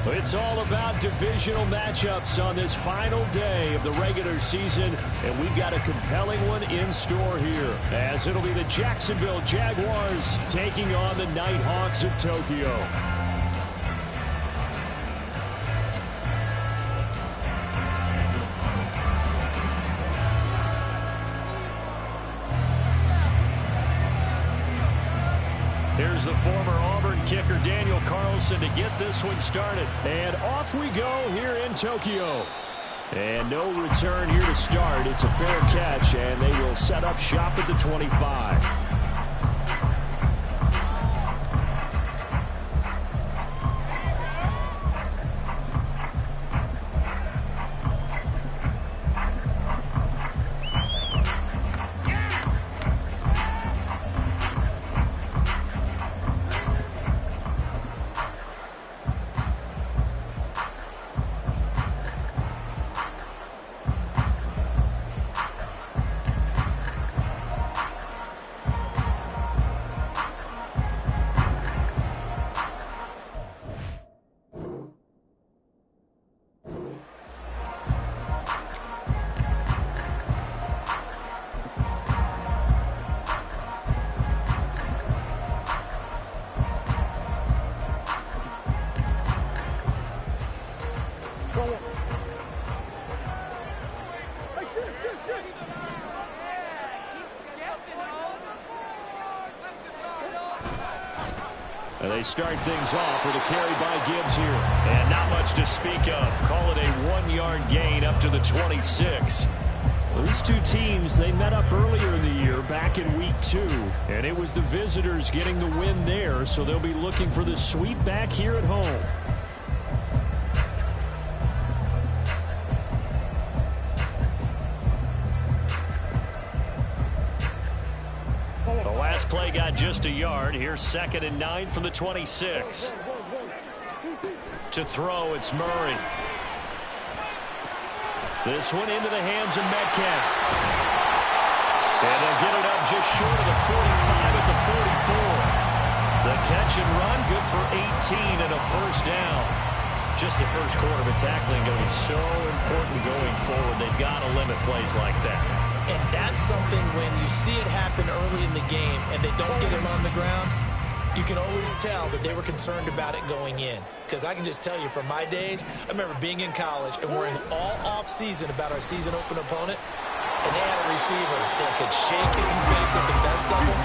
It's all about divisional matchups on this final day of the regular season, and we've got a compelling one in store here, as it'll be the Jacksonville Jaguars taking on the Nighthawks of Tokyo. Here's the former Auburn kicker, Daniel Carlson, to get this one started. And off we go here in Tokyo. And no return here to start. It's a fair catch, and they will set up shop at the 25. They start things off with a carry by Gibbs here. And not much to speak of. Call it a 1-yard gain up to the 26. These two teams, they met up earlier in the year, back in week 2. And it was the visitors getting the win there, so they'll be looking for the sweep back here at home. Play got just a yard. Here's 2nd and 9 from the 26. To throw, it's Murray. This one into the hands of Metcalf. And they'll get it up just short of the 45 at the 44. The catch and run, good for 18 and a first down. Just the first quarter, but tackling going to be so important going forward. They've got to limit plays like that. And that's something when you see it happen early in the game and they don't get him on the ground, you can always tell that they were concerned about it going in. Because I can just tell you from my days, I remember being in college and worrying all off-season about our season open opponent, and they had a receiver that could shake it and bake with the best of them.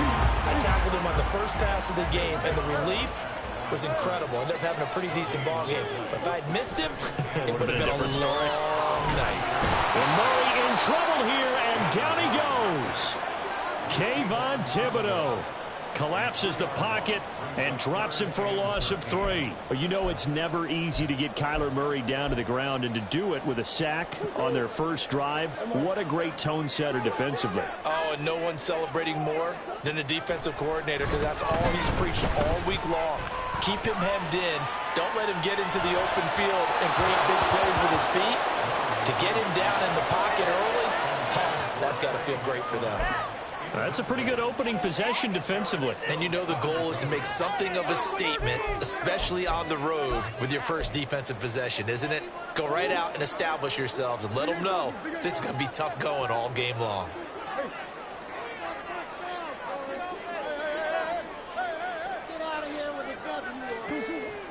I tackled him on the first pass of the game, and the relief was incredible. I ended up having a pretty decent ball game. But if I'd missed him, it would have been a long night. And Murray in trouble here, and down he goes. Kayvon Thibodeau collapses the pocket and drops him for a loss of 3. But you know it's never easy to get Kyler Murray down to the ground, and to do it with a sack on their first drive, what a great tone setter defensively. Oh, and no one's celebrating more than the defensive coordinator, because that's all he's preached all week long. Keep him hemmed in. Don't let him get into the open field and create big plays with his feet. To get him down in the pocket early, that's got to feel great for them. That's a pretty good opening possession defensively. And you know the goal is to make something of a statement, especially on the road with your first defensive possession, isn't it? Go right out and establish yourselves and let them know this is going to be tough going all game long.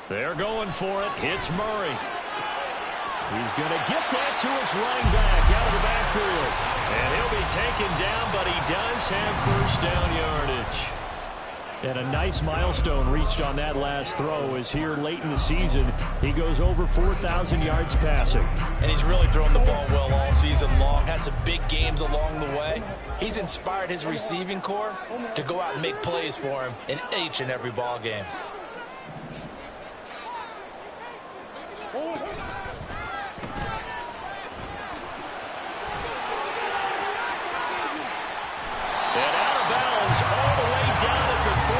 They're going for it. It's Murray. He's going to get that to his running back out of the backfield. And he'll be taken down, but he does have first down yardage. And a nice milestone reached on that last throw, as here late in the season, he goes over 4,000 yards passing. And he's really thrown the ball well all season long. Had some big games along the way. He's inspired his receiving corps to go out and make plays for him in each and every ball game. All the way down at the 3.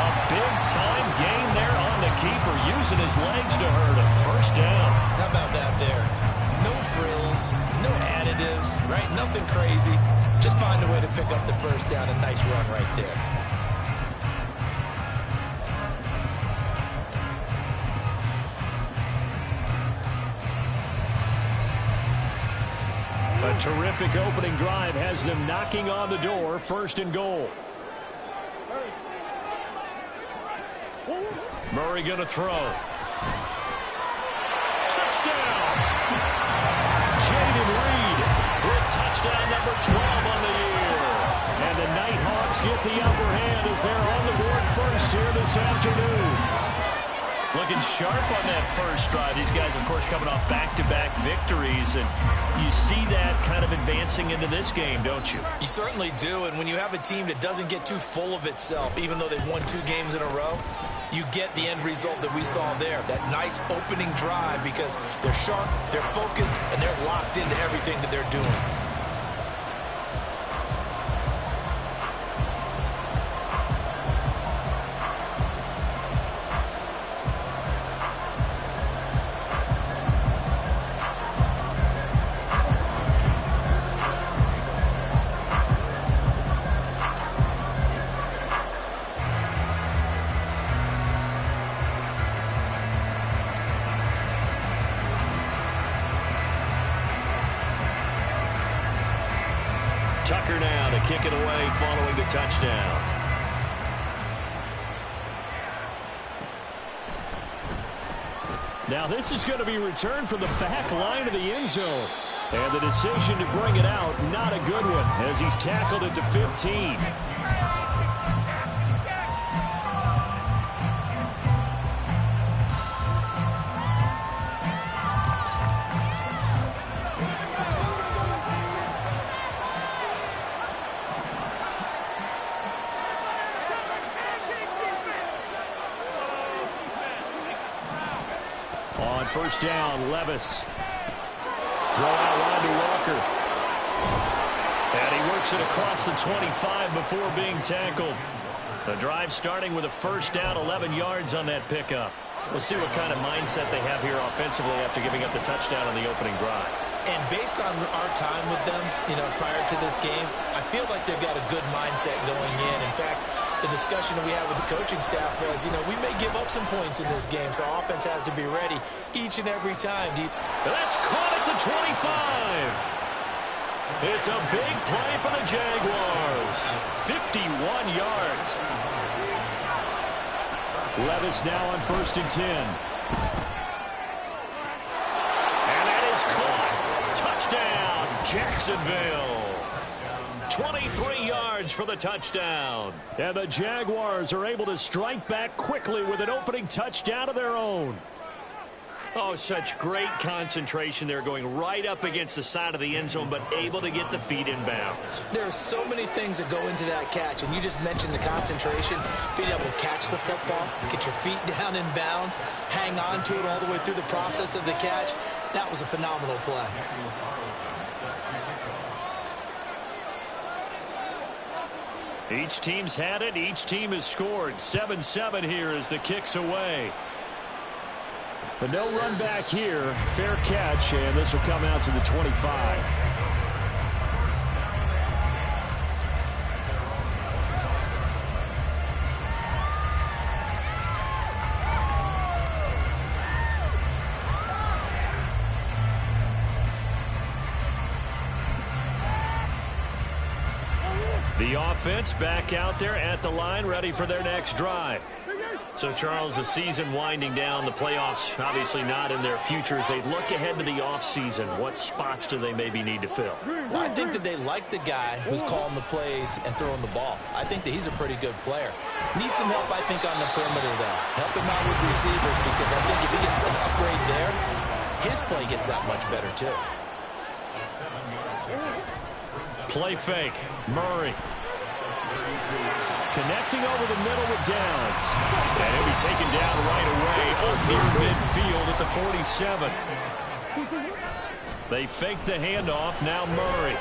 A big-time gain there on the keeper, using his legs to hurt him. First down. How about that there? No frills, no additives, right? Nothing crazy. Just find a way to pick up the first down. A nice run right there. terrific opening drive has them knocking on the door. First and goal. Murray going to throw. Touchdown! Jaden Reed with touchdown number 12 on the year. And the Nighthawks get the upper hand as they're on the board first here this afternoon. Looking sharp on that first drive. These guys, of course, coming off back-to-back victories. And you see that kind of advancing into this game, don't you? You certainly do. And when you have a team that doesn't get too full of itself, even though they've won 2 games in a row, you get the end result that we saw there. That nice opening drive because they're sharp, they're focused, and they're locked into everything that they're doing. Tucker now to kick it away following the touchdown. Now this is going to be returned from the back line of the end zone. And the decision to bring it out, not a good one, as he's tackled at the 15. On first down, Levis. Throw out line to Walker. And he works it across the 25 before being tackled. The drive starting with a first down, 11 yards on that pickup. We'll see what kind of mindset they have here offensively after giving up the touchdown on the opening drive. And based on our time with them, prior to this game, I feel like they've got a good mindset going in. In fact, the discussion that we had with the coaching staff was, we may give up some points in this game, so our offense has to be ready each and every time. That's caught at the 25. It's a big play for the Jaguars. 51 yards. Levis now on first and 10. And that is caught. Touchdown, Jacksonville. 23 yards for the touchdown. And the Jaguars are able to strike back quickly with an opening touchdown of their own. Oh, such great concentration there, going right up against the side of the end zone, but able to get the feet in bounds. There are so many things that go into that catch, and you just mentioned the concentration, being able to catch the football, get your feet down in bounds, hang on to it all the way through the process of the catch. That was a phenomenal play. Each team's had it. Each team has scored. 7-7 here as the kick's away. But no run back here. Fair catch, and this will come out to the 25. The offense back out there at the line, ready for their next drive. So, Charles, the season winding down, the playoffs obviously not in their future. As they look ahead to the offseason, what spots do they maybe need to fill? Well, I think that they like the guy who's calling the plays and throwing the ball. I think that he's a pretty good player. Needs some help, I think, on the perimeter, though. Help him out with receivers, because I think if he gets an upgrade there, his play gets that much better, too. Play fake. Murray. Connecting over the middle with Downs. And he'll be taken down right away up near midfield at the 47. They fake the handoff. Now Murray.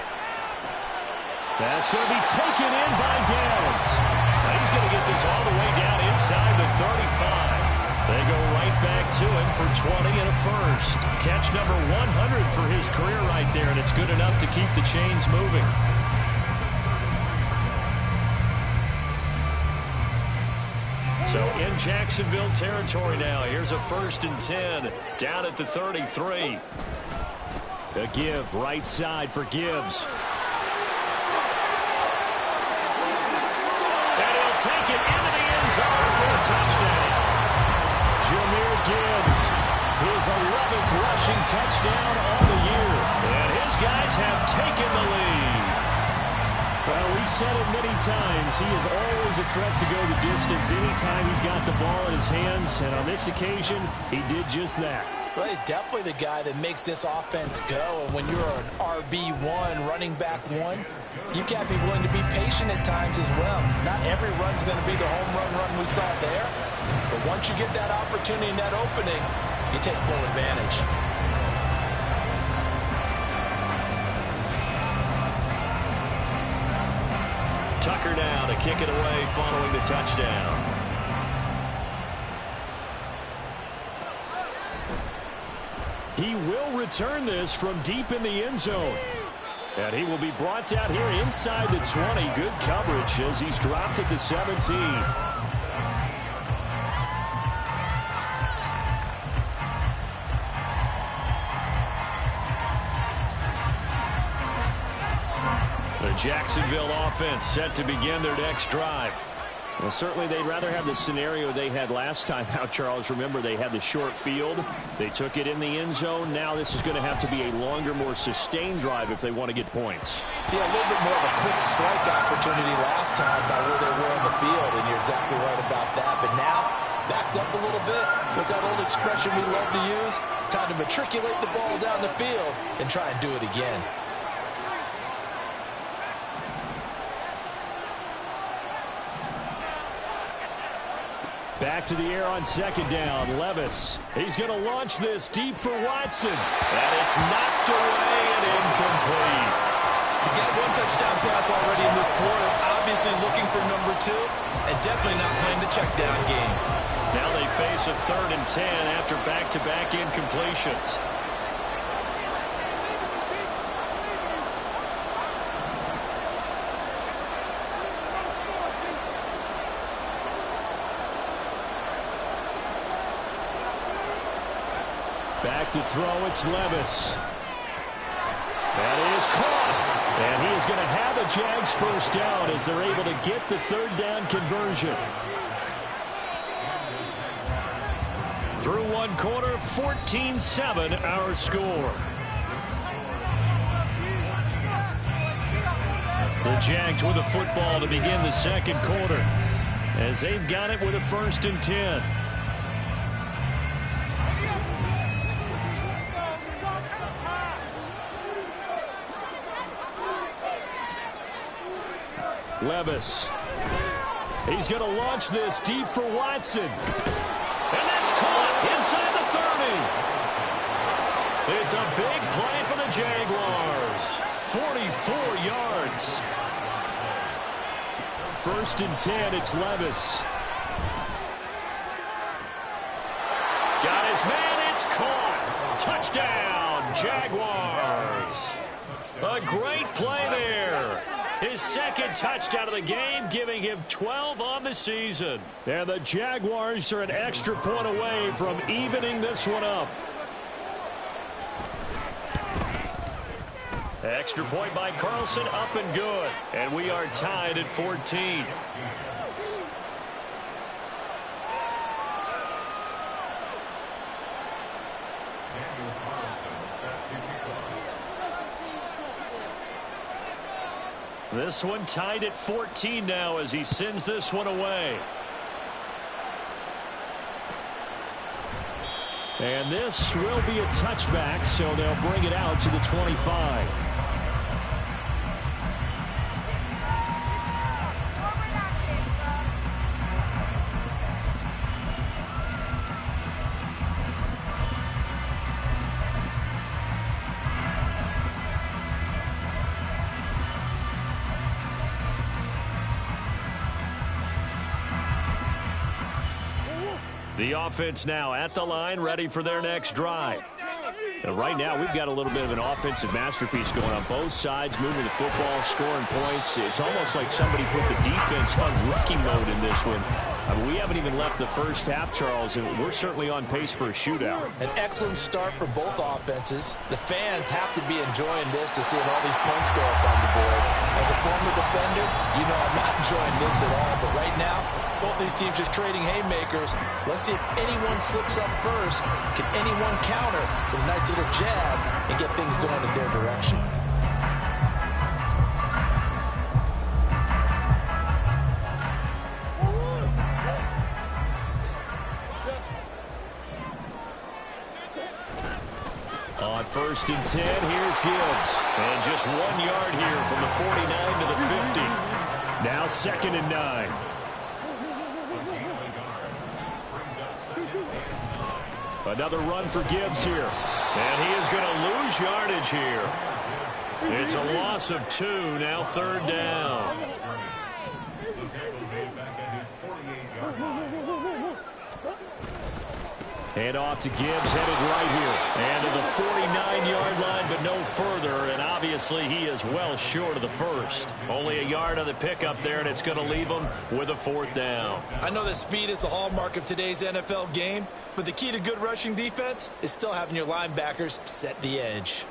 That's going to be taken in by Downs. Now he's going to get this all the way down inside the 35. They go right back to him for 20 and a first. Catch number 100 for his career right there, and it's good enough to keep the chains moving. So in Jacksonville territory now. Here's a 1st and 10 down at the 33. A give right side for Gibbs. And he'll take it into the end zone for a touchdown. Jahmyr Gibbs, his 11th rushing touchdown on the year. And his guys have taken the lead. Well, we've said it many times. He is always a threat to go the distance anytime he's got the ball in his hands. And on this occasion, he did just that. Well, he's definitely the guy that makes this offense go. And when you're an RB1, running back one, you've got to be willing to be patient at times as well. Not every run's going to be the home run we saw there. But once you get that opportunity and that opening, you take full advantage. Tucker now to kick it away following the touchdown. He will return this from deep in the end zone. And he will be brought down here inside the 20. Good coverage as he's dropped at the 17. The Jacksonville offense set to begin their next drive. Well, certainly they'd rather have the scenario they had last time out, Charles. Remember, they had the short field. They took it in the end zone. Now this is going to have to be a longer, more sustained drive if they want to get points. Yeah, a little bit more of a quick strike opportunity last time by where they were on the field, and you're exactly right about that. But now, backed up a little bit. What's that old expression we love to use? Time to matriculate the ball down the field and try and do it again. Back to the air on second down. Levis. He's going to launch this deep for Watson. And it's knocked away and incomplete. He's got one touchdown pass already in this quarter. Obviously looking for number 2 and definitely not playing the check down game. Now they face a 3rd and 10 after back-to-back incompletions. Back to throw, it's Levis. That is caught. And he is going to have a Jags first down as they're able to get the 3rd down conversion. Through one quarter, 14-7 our score. The Jags with the football to begin the second quarter as they've got it with a 1st and 10. Levis. He's going to launch this deep for Watson. And that's caught inside the 30. It's a big play for the Jaguars. 44 yards. 1st and 10, it's Levis. Got his man, it's caught. Touchdown, Jaguars. A great play there. His 2nd touchdown of the game, giving him 12 on the season. And the Jaguars are an extra point away from evening this one up. Extra point by Carlson, up and good. And we are tied at 14. This one tied at 14 now as he sends this one away. And this will be a touchback, so they'll bring it out to the 25. The offense now at the line, ready for their next drive. And right now, we've got a little bit of an offensive masterpiece going on both sides, moving the football, scoring points. It's almost like somebody put the defense on rookie mode in this one. I mean, we haven't even left the first half, Charles, and we're certainly on pace for a shootout. An excellent start for both offenses. The fans have to be enjoying this to seeing all these points go up on the board. As a former defender, you know I'm not enjoying this at all. But right now, both these teams just trading haymakers. Let's see if anyone slips up first. Can anyone counter with a nice little jab and get things going in their direction? On 1st and 10, here's Gibbs. And just 1 yard here from the 49 to the 50. Now 2nd and 9. Another run for Gibbs here. And he is going to lose yardage here. It's a loss of 2, now 3rd down. Hand off to Gibbs, headed right here. And to the 49-yard line, but no further. And obviously, he is well short of the first. Only a yard on the pickup there, and it's going to leave him with a 4th down. I know that speed is the hallmark of today's NFL game, but the key to good rushing defense is still having your linebackers set the edge.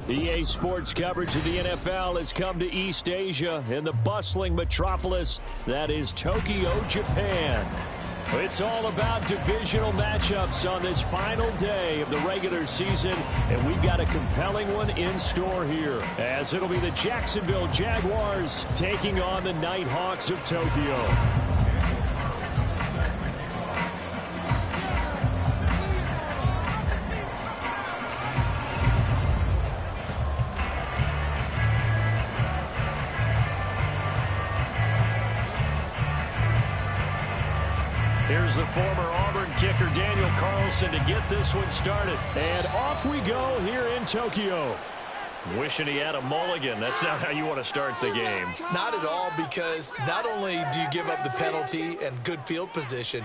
EA Sports coverage of the NFL has come to East Asia in the bustling metropolis that is Tokyo, Japan. It's all about divisional matchups on this final day of the regular season, and we've got a compelling one in store here, as it'll be the Jacksonville Jaguars taking on the Nighthawks of Tokyo. Here's the former Auburn kicker Daniel Carlson to get this one started. And off we go here in Tokyo. Wishing he had a mulligan. That's not how you want to start the game. Not at all, because not only do you give up the penalty and good field position,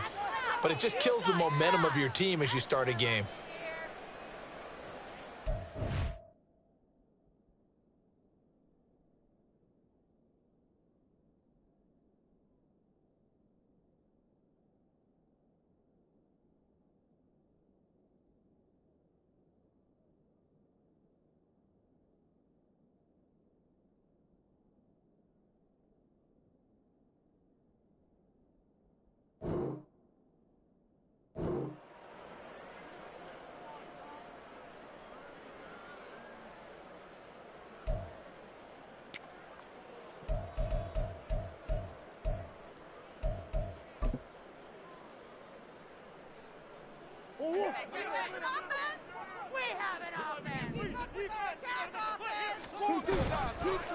but it just kills the momentum of your team as you start a game.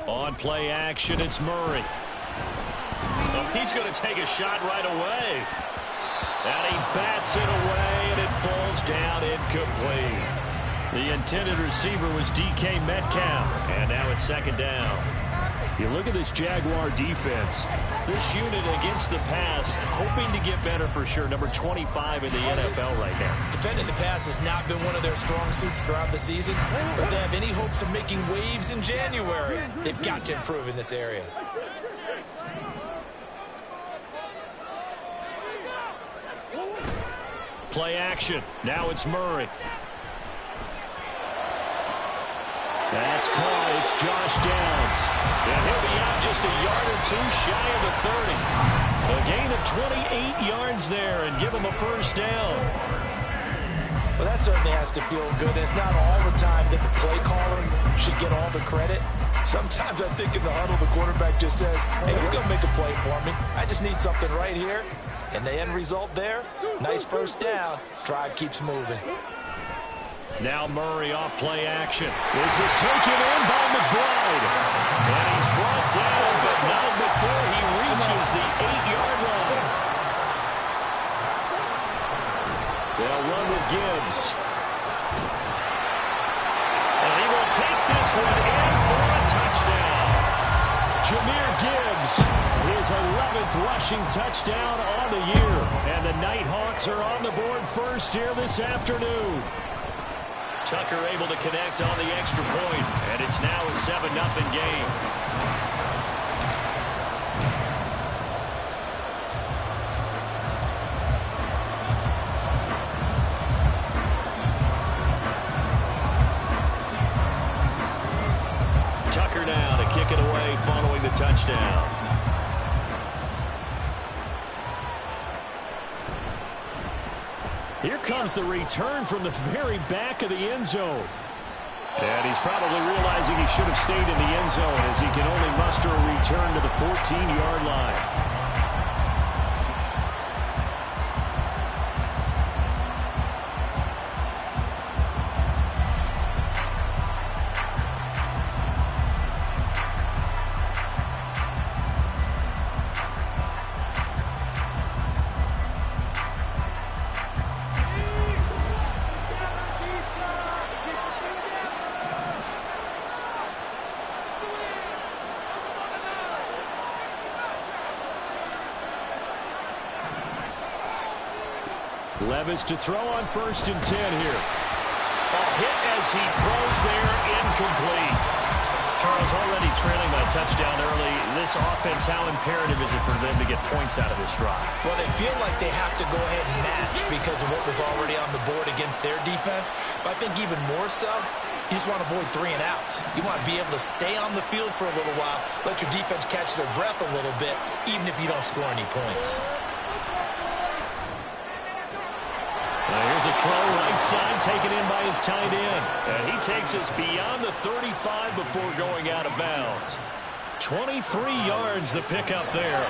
On play action, it's Murray. Oh, he's going to take a shot right away. And he bats it away, and it falls down incomplete. The intended receiver was DK Metcalf, and now it's second down. You look at this Jaguar defense. This unit against the pass, hoping to get better for sure. Number 25 in the NFL right now. Defending the pass has not been one of their strong suits throughout the season, but if they have any hopes of making waves in January, they've got to improve in this area. Play action. Now it's Murray. That's caught. It's Josh Downs. And he'll be out just a yard or two shy of the 30. A gain of 28 yards there and give him a first down. Well, that certainly has to feel good. It's not all the time that the play caller should get all the credit. Sometimes I think in the huddle, the quarterback just says, hey, who's going to make a play for me? I just need something right here. And the end result there, nice first down. Drive keeps moving. Now Murray off play action. This is taken in by McBride. And he's brought down, but not before he reaches the 8-yard line. They'll run with Gibbs. And he will take this one in for a touchdown. Jahmyr Gibbs, his 11th rushing touchdown on the year. And the Nighthawks are on the board first here this afternoon. Tucker able to connect on the extra point, and it's now a 7-0 game. Tucker now to kick it away following the touchdown. Here comes the return from the very back of the end zone. And he's probably realizing he should have stayed in the end zone as he can only muster a return to the 14-yard line. Levis to throw on 1st and 10 here. A hit as he throws there, incomplete. Charles, already trailing by a touchdown early. This offense, how imperative is it for them to get points out of this drive? Well, they feel like they have to go ahead and match because of what was already on the board against their defense. But I think even more so, You just want to avoid 3 and outs. You want to be able to stay on the field for a little while, let your defense catch their breath a little bit, even if you don't score any points. Here's a throw right side taken in by his tight end. And he takes us beyond the 35 before going out of bounds. 23 yards the pickup there.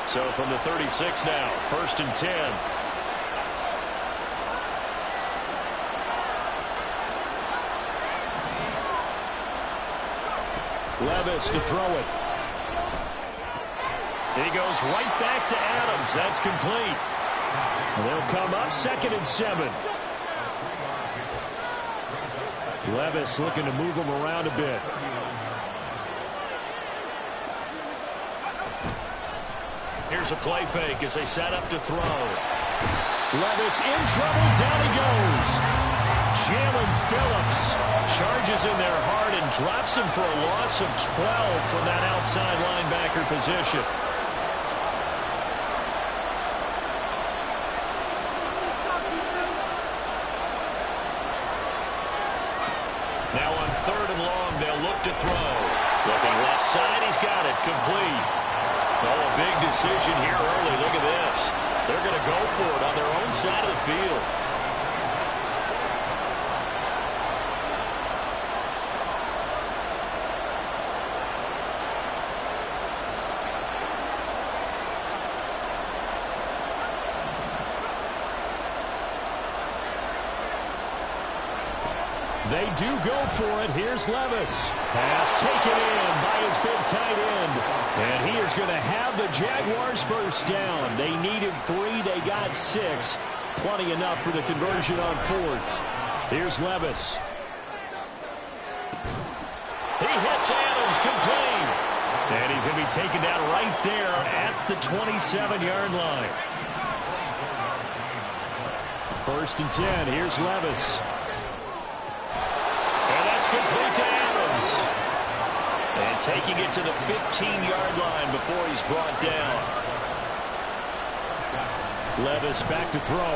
So from the 36 now, 1st and 10. Levis to throw it. He goes right back to Adams. That's complete. They'll come up 2nd and 7. Levis looking to move him around a bit. Here's a play fake as they set up to throw. Levis in trouble. Down he goes. Jalen Phillips charges in there hard and drops him for a loss of 12 from that outside linebacker position. Now on 3rd and long, they'll look to throw. Looking left side, he's got it. Complete. Oh, a big decision here early. Look at this. They're going to go for it on their own side of the field. They do go for it. Here's Levis. Pass taken in by his big tight end. And he is going to have the Jaguars first down. They needed 3. They got 6. Plenty enough for the conversion on 4th. Here's Levis. He hits Adams complete. And he's going to be taken down right there at the 27-yard line. 1st and 10. Here's Levis. Complete to Adams. And taking it to the 15-yard line before he's brought down. Levis back to throw.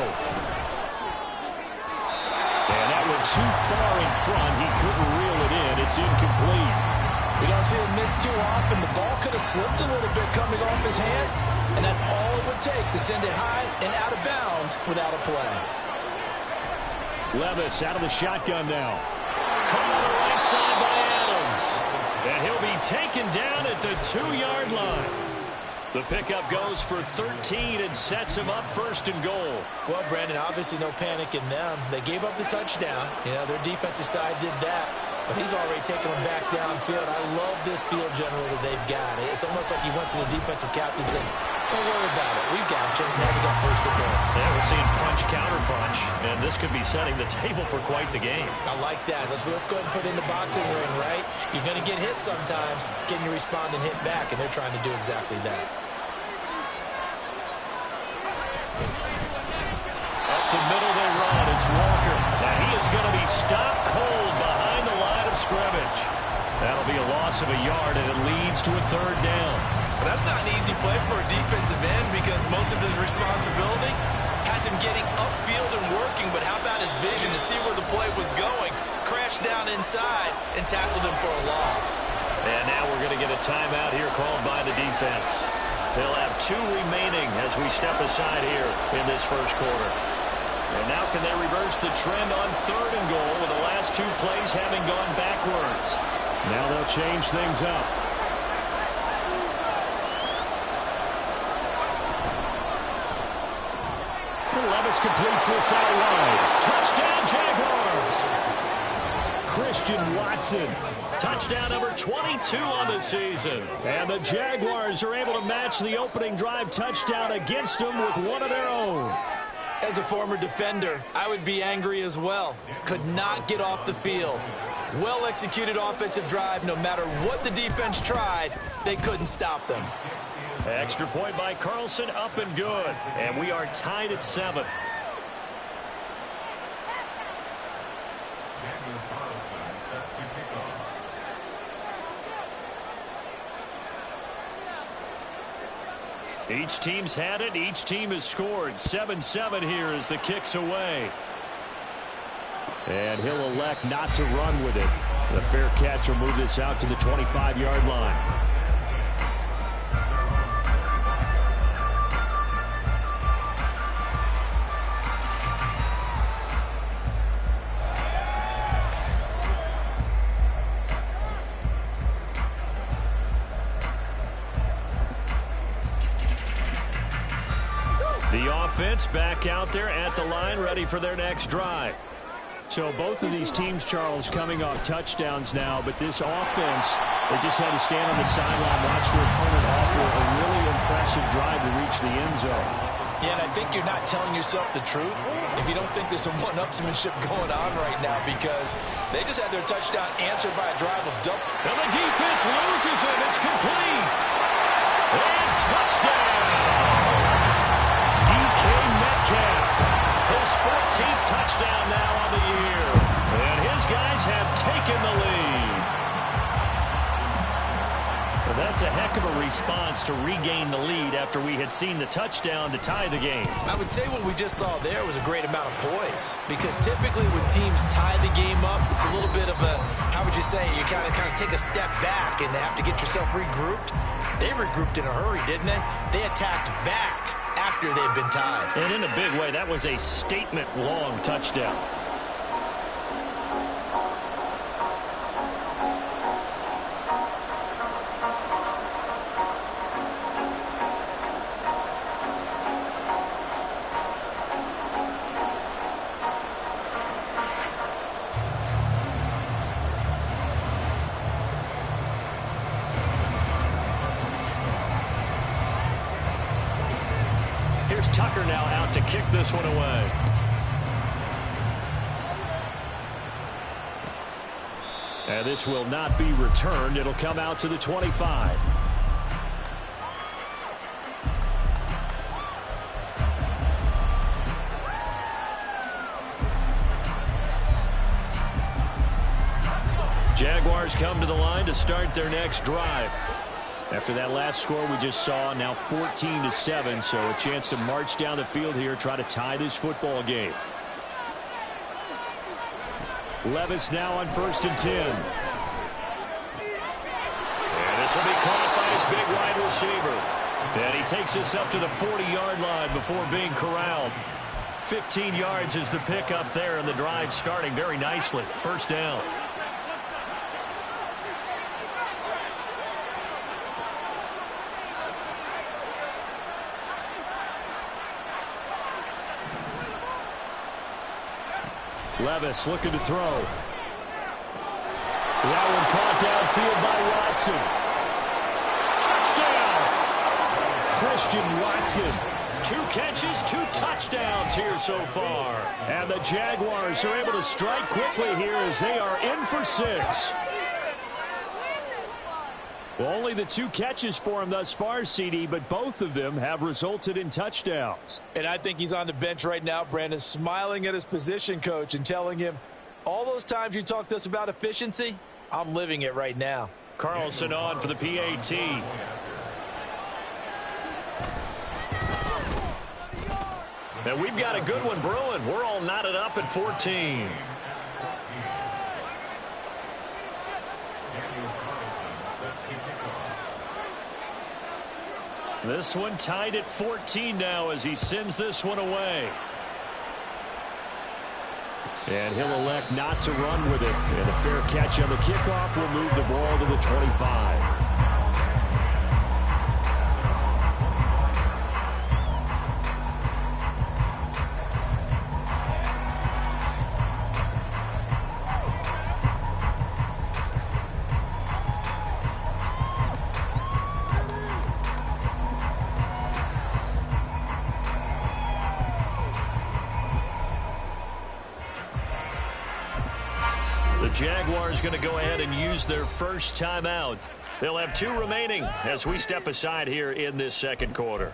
And that went too far in front. He couldn't reel it in. It's incomplete. You don't see him miss too often. The ball could have slipped a little bit coming off his hand, and that's all it would take to send it high and out of bounds without a play. Levis out of the shotgun now. Caught on the right side by Adams. And he'll be taken down at the 2-yard line. The pickup goes for 13 and sets him up 1st and goal. Well, Brandon, obviously no panic in them. They gave up the touchdown. You know, their defensive side did that. But he's already taken them back downfield. I love this field general that they've got. It's almost like he went to the defensive captain and said, don't worry about it. We've got you. Now we got 1st and goal. Yeah, we're seeing punch, counter punch, and this could be setting the table for quite the game. I like that. Let's go ahead and put it in the boxing ring, right? You're going to get hit sometimes. Can you respond and hit back? And they're trying to do exactly that. Up the middle they run. It's Walker. Now he is going to be stopped cold behind the line of scrimmage. That'll be a loss of a yard, and it leads to a 3rd down. Well, that's not an easy play for a defensive end because most of his responsibility has him getting upfield and working, but how about his vision to see where the play was going, crashed down inside, and tackled him for a loss. And now we're going to get a timeout here called by the defense. They'll have 2 remaining as we step aside here in this 1st quarter. And now can they reverse the trend on 3rd and goal with the last 2 plays having gone backwards? Now they'll change things up. Levis completes this out wide. Touchdown, Jaguars! Christian Watson. Touchdown number 22 on the season. And the Jaguars are able to match the opening drive touchdown against them with one of their own. As a former defender, I would be angry as well. Could not get off the field. Well-executed offensive drive. No matter what the defense tried, they couldn't stop them. Extra point by Carlson, up and good. And we are tied at 7. Each team's had it. Each team has scored. 7-7 here as the kick's away. And he'll elect not to run with it. The fair catch will move this out to the 25-yard line. The offense back out there at the line, ready for their next drive. So both of these teams, Charles, coming off touchdowns now, but this offense, they just had to stand on the sideline, watch their opponent offer a really impressive drive to reach the end zone. Yeah, and I think you're not telling yourself the truth if you don't think there's some one-upsmanship going on right now, because they just had their touchdown answered by a drive of double. And the defense loses him. It's complete. And touchdown. Metcalf, his 14th touchdown now on the year. And his guys have taken the lead. Well, that's a heck of a response to regain the lead after we had seen the touchdown to tie the game. I would say what we just saw there was a great amount of poise, because typically when teams tie the game up, it's a little bit of a, how would you say, you kind of take a step back and have to get yourself regrouped. They regrouped in a hurry, didn't they? They attacked back after they've been tied. And in a big way, that was a statement-long touchdown. Here's Tucker now out to kick this one away. And this will not be returned. It'll come out to the 25. Jaguars come to the line to start their next drive. After that last score we just saw, now 14-7, so a chance to march down the field here, try to tie this football game. Levis now on 1st and 10. And this will be caught by his big wide receiver. And he takes this up to the 40-yard line before being corralled. 15 yards is the pickup there, and the drive starting very nicely. First down. Levis looking to throw. That one caught downfield by Watson. Christian Watson. 2 catches, 2 touchdowns here so far. And the Jaguars are able to strike quickly here as they are in for 6. Well, only the 2 catches for him thus far, CD, but both of them have resulted in touchdowns. And I think he's on the bench right now, Brandon, smiling at his position coach and telling him, all those times you talked to us about efficiency, I'm living it right now. Carlson on for the PAT. And we've got a good one brewing. We're all knotted up at 14. This one tied at 14 now as he sends this one away. And he'll elect not to run with it. And a fair catch on the kickoff will move the ball to the 25. The Jaguars going to go ahead and use their first timeout. They'll have 2 remaining as we step aside here in this second quarter.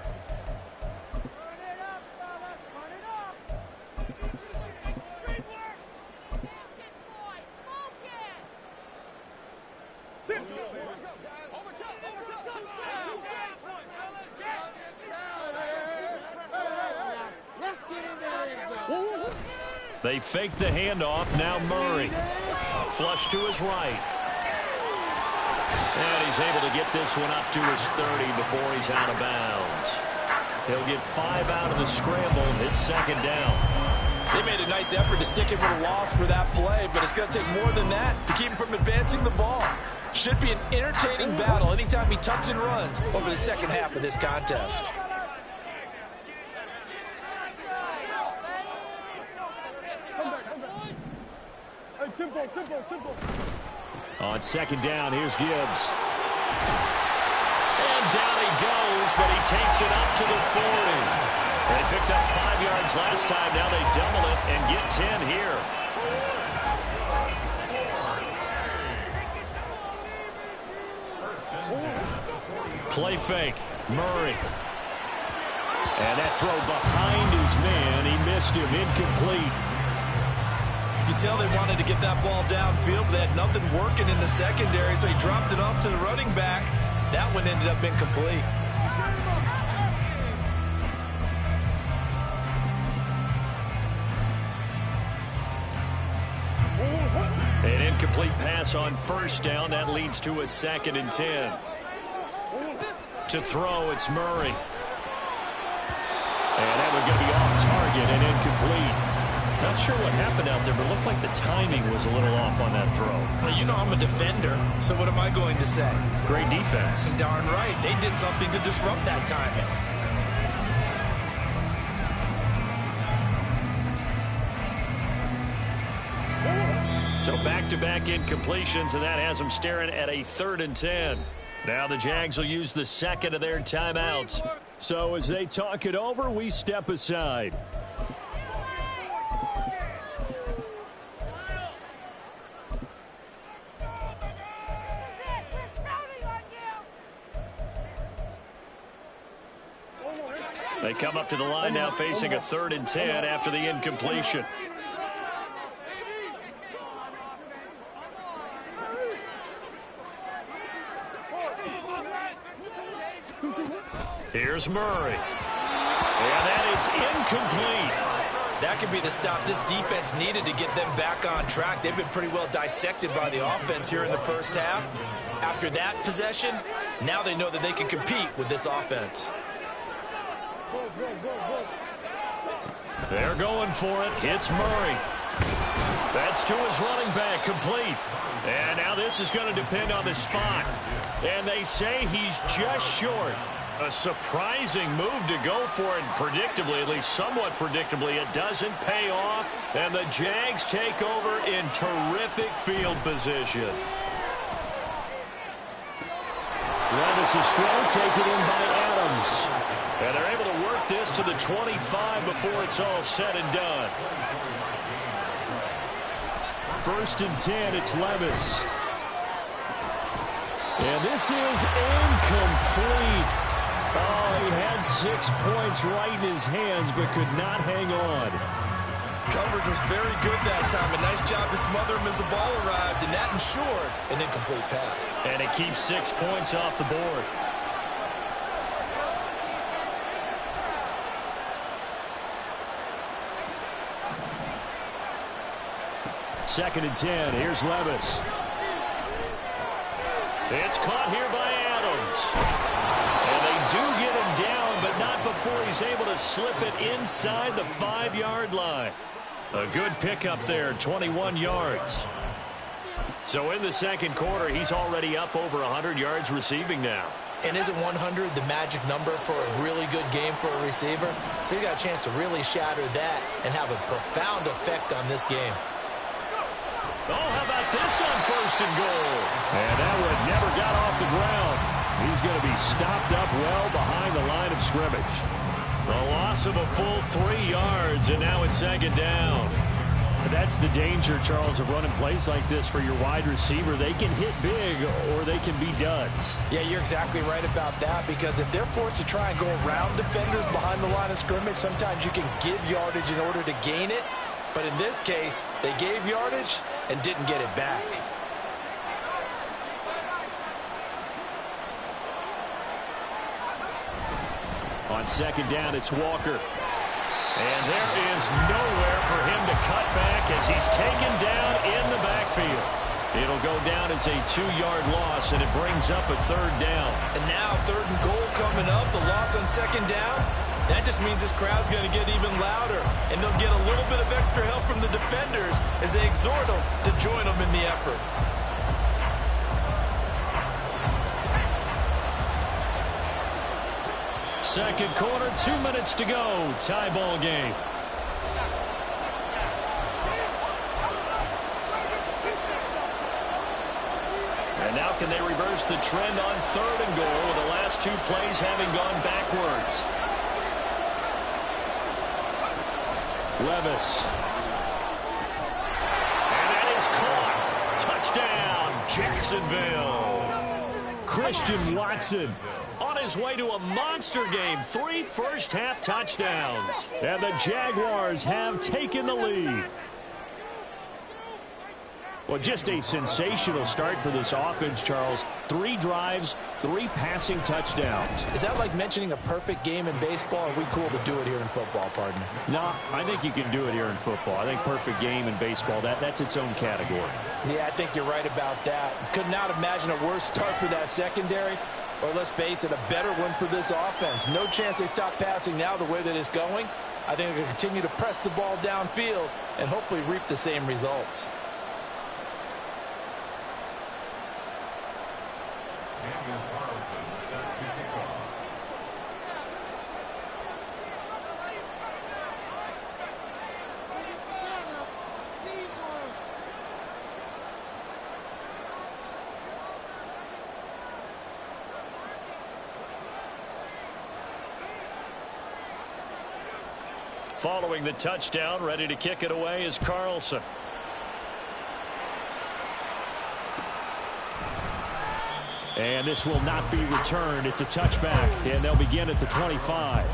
They fake the handoff. Now Murray. Flush to his right. And he's able to get this one up to his 30 before he's out of bounds. He'll get 5 out of the scramble. It's second down. They made a nice effort to stick him with a loss for that play, but it's going to take more than that to keep him from advancing the ball. Should be an entertaining battle anytime he tucks and runs over the second half of this contest. On second down, here's Gibbs. And down he goes, but he takes it up to the 40. They picked up 5 yards last time. Now they double it and get 10 here. Play fake. Murray. And that throw behind his man. He missed him. Incomplete. You can tell they wanted to get that ball downfield, but they had nothing working in the secondary, so he dropped it off to the running back. That one ended up incomplete. An incomplete pass on first down. That leads to a 2nd and 10. To throw, it's Murray. And that one going to be off target and incomplete. Not sure what happened out there, but it looked like the timing was a little off on that throw. Well, you know I'm a defender, so what am I going to say? Great defense. Darn right. They did something to disrupt that timing. So back-to-back incompletions, and that has them staring at a 3rd and 10. Now the Jags will use the second of their timeouts. So as they talk it over, we step aside. They come up to the line now facing a 3rd and 10 after the incompletion. Here's Murray. And that is incomplete. That could be the stop this defense needed to get them back on track. They've been pretty well dissected by the offense here in the first half. After that possession, now they know that they can compete with this offense. They're going for it. It's Murray. That's to his running back, complete. And now this is going to depend on the spot. And they say he's just short. A surprising move to go for it, and predictably, at least somewhat predictably, it doesn't pay off. And the Jags take over in terrific field position. Levis's throw taken in by Adams. And they're able to work this to the 25 before it's all said and done. 1st and 10, it's Levis. And this is incomplete. Oh, he had 6 points right in his hands, but could not hang on. Coverage was very good that time. A nice job to smother him as the ball arrived, and that ensured an incomplete pass. And it keeps 6 points off the board. Second and 10. Here's Levis. It's caught here by Adams. And they do get him down, but not before he's able to slip it inside the 5-yard line. A good pickup there, 21 yards. So in the second quarter, he's already up over 100 yards receiving now. And isn't 100 the magic number for a really good game for a receiver? So he got a chance to really shatter that and have a profound effect on this game. Oh, how about this on 1st and goal? And that one never got off the ground. He's going to be stopped up well behind the line of scrimmage. The loss of a full 3 yards, and now it's 2nd down. That's the danger, Charles, of running plays like this for your wide receiver. They can hit big or they can be duds. Yeah, you're exactly right about that, because if they're forced to try and go around defenders behind the line of scrimmage, sometimes you can give yardage in order to gain it. But in this case, they gave yardage and didn't get it back. On 2nd down, it's Walker. And there is nowhere for him to cut back as he's taken down in the backfield. It'll go down as a 2-yard loss, and it brings up a 3rd down. And now 3rd and goal coming up, the loss on 2nd down. That just means this crowd's going to get even louder, and they'll get a little bit of extra help from the defenders as they exhort them to join them in the effort. Second quarter, 2 minutes to go. Tie ball game. And now can they reverse the trend on 3rd and goal with the last 2 plays having gone backwards? Levis. And that is caught. Touchdown, Jacksonville. Christian Watson on his way to a monster game. 3 first-half touchdowns. And the Jaguars have taken the lead. Well, just a sensational start for this offense, Charles. 3 drives, 3 passing touchdowns. Is that like mentioning a perfect game in baseball? Or are we cool to do it here in football, partner? No, I think you can do it here in football. I think perfect game in baseball, that's its own category. Yeah, I think you're right about that. Could not imagine a worse start for that secondary. Or let's face it, a better one for this offense. No chance they stop passing now the way that it's going. I think they'll continue to press the ball downfield and hopefully reap the same results. Following the touchdown, ready to kick it away is Carlson. And this will not be returned. It's a touchback, and they'll begin at the 25.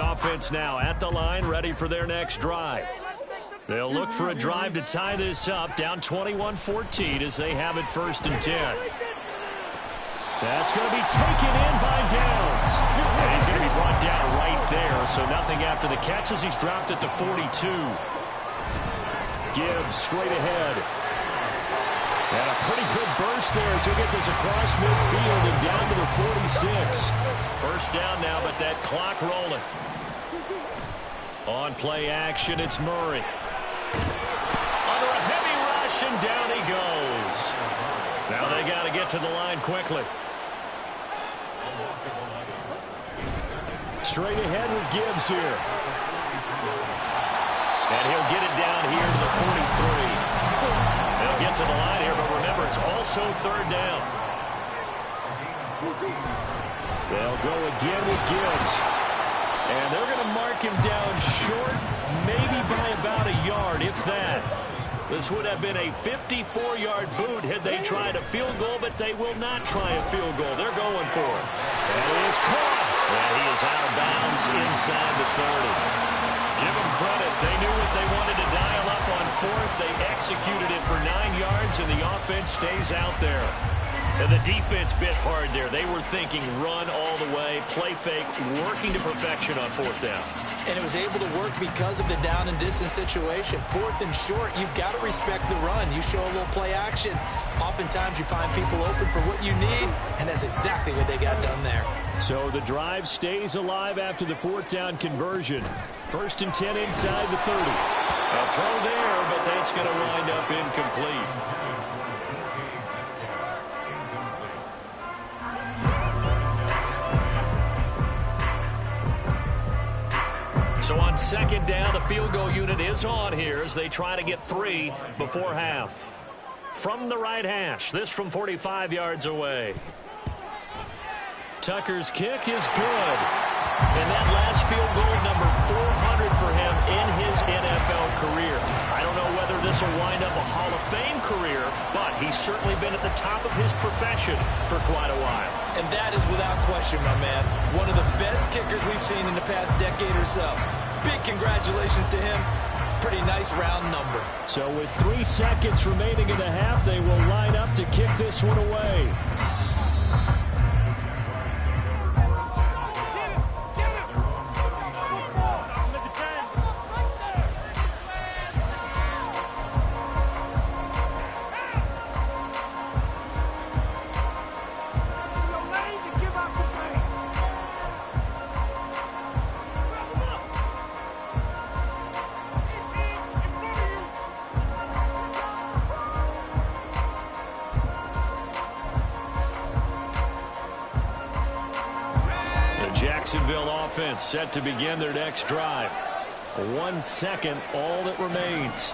Offense now at the line, ready for their next drive. They'll look for a drive to tie this up, down 21-14 as they have it 1st and 10. That's going to be taken in by Downs. And he's going to be brought down right there, so nothing after the catch as he's dropped at the 42. Gibbs straight ahead. And a pretty good burst there as he'll get this across midfield and down to the 46. 1st down now, but that clock rolling. On play action, it's Murray. Under a heavy rush, and down he goes. Now they got to get to the line quickly. Straight ahead with Gibbs here. And he'll get it down here to the 43. They'll get to the line here, but remember, it's also 3rd down. They'll go again with Gibbs. And they're going to mark him down short, maybe by about a yard, if that. This would have been a 54-yard boot had they tried a field goal, but they will not try a field goal. They're going for it. And it is caught. And he is out of bounds inside the 30. Give them credit. They knew what they wanted to dial up on 4th. They executed it for 9 yards, and the offense stays out there. And the defense bit hard there. They were thinking run all the way, play fake, working to perfection on 4th down. And it was able to work because of the down and distance situation. 4th and short, you've got to respect the run. You show a little play action. Oftentimes you find people open for what you need, and that's exactly what they got done there. So the drive stays alive after the 4th down conversion. 1st and 10 inside the 30. A throw there, but that's going to wind up incomplete. So on 2nd down, the field goal unit is on here as they try to get 3 before half. From the right hash, this from 45 yards away. Tucker's kick is good. And that last field goal, number 400 for him in his NFL career. I don't know whether this will wind up a Hall of Fame career, but He's certainly been at the top of his profession for quite a while. And that is without question, my man. One of the best kickers we've seen in the past decade or so. Big congratulations to him. Pretty nice round number. So with 3 seconds remaining in the half, they will line up to kick this one away. Jacksonville offense set to begin their next drive. 1 second, all that remains.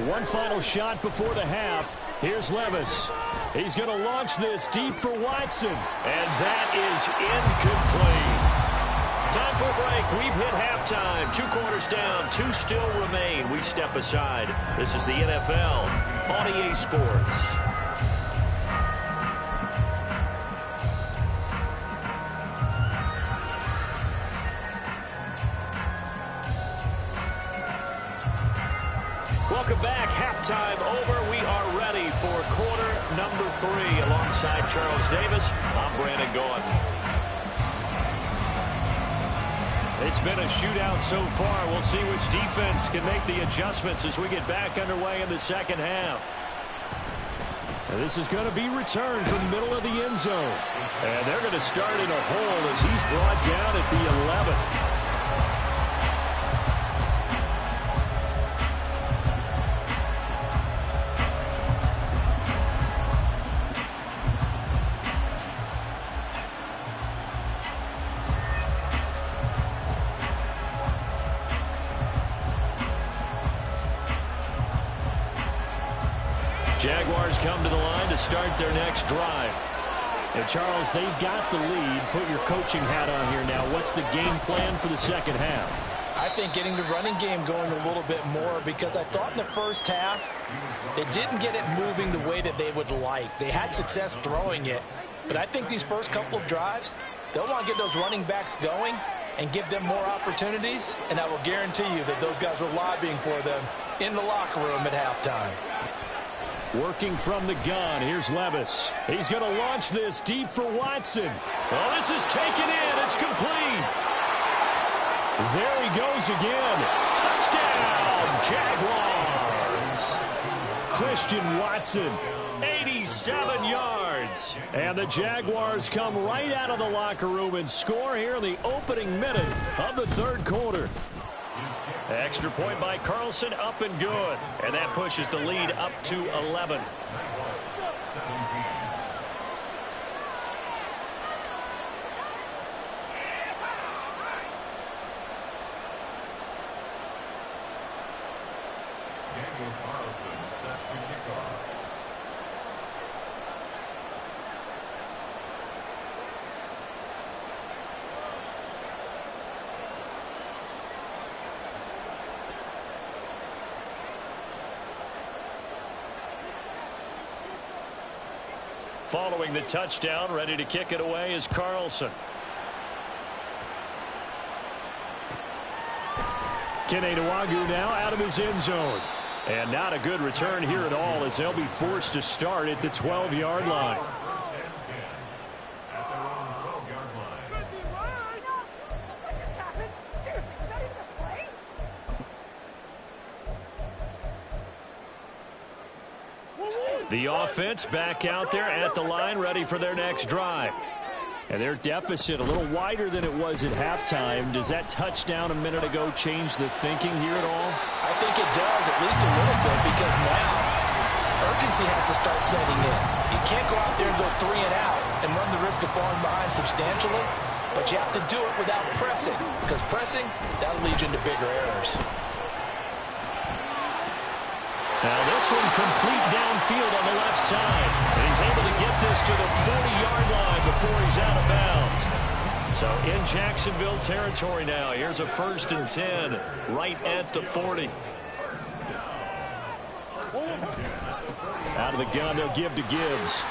One final shot before the half. Here's Levis. He's going to launch this deep for Watson. And that is incomplete. Time for a break. We've hit halftime. 2 quarters down. 2 still remain. We step aside. This is the NFL on EA Sports. Welcome back. Halftime over. We are ready for quarter number 3. Alongside Charles Davis, I'm Brandon Gaudin. It's been a shootout so far. We'll see which defense can make the adjustments as we get back underway in the second half. And this is going to be returned from the middle of the end zone. And they're going to start in a hole as he's brought down at the 11. Jaguars come to the line to start their next drive. And Charles, they've got the lead. Put your coaching hat on here now. What's the game plan for the second half? I think getting the running game going a little bit more, because I thought in the first half they didn't get it moving the way that they would like. They had success throwing it, but I think these first couple of drives, they'll want to get those running backs going and give them more opportunities, and I will guarantee you that those guys were lobbying for them in the locker room at halftime. Working from the gun, here's Levis. He's going to launch this deep for Watson. Oh, this is taken in. It's complete. There he goes again. Touchdown, Jaguars. Christian Watson, 87 yards. And the Jaguars come right out of the locker room and score here in the opening minute of the third quarter. Extra point by Carlson, up and good. And that pushes the lead up to 11. Daniel Carlson set to kick off. Following the touchdown, ready to kick it away is Carlson. Kene Nwangwu now out of his end zone. And not a good return here at all, as they'll be forced to start at the 12-yard line. First and 10 at their own 12-yard line. What just happened? Seriously, was that even a play? The offense back out there at the line, ready for their next drive. And their deficit a little wider than it was at halftime. Does that touchdown a minute ago change the thinking here at all? I think it does, at least a little bit, because now urgency has to start setting in. You can't go out there and go 3 and out and run the risk of falling behind substantially, but you have to do it without pressing, because pressing, that'll lead you into bigger errors. Now this one complete downfield on the left side. And he's able to get this to the 40-yard line before he's out of bounds. So in Jacksonville territory now. Here's a 1st and 10 right at the 40. Out of the gun, they'll give to Gibbs.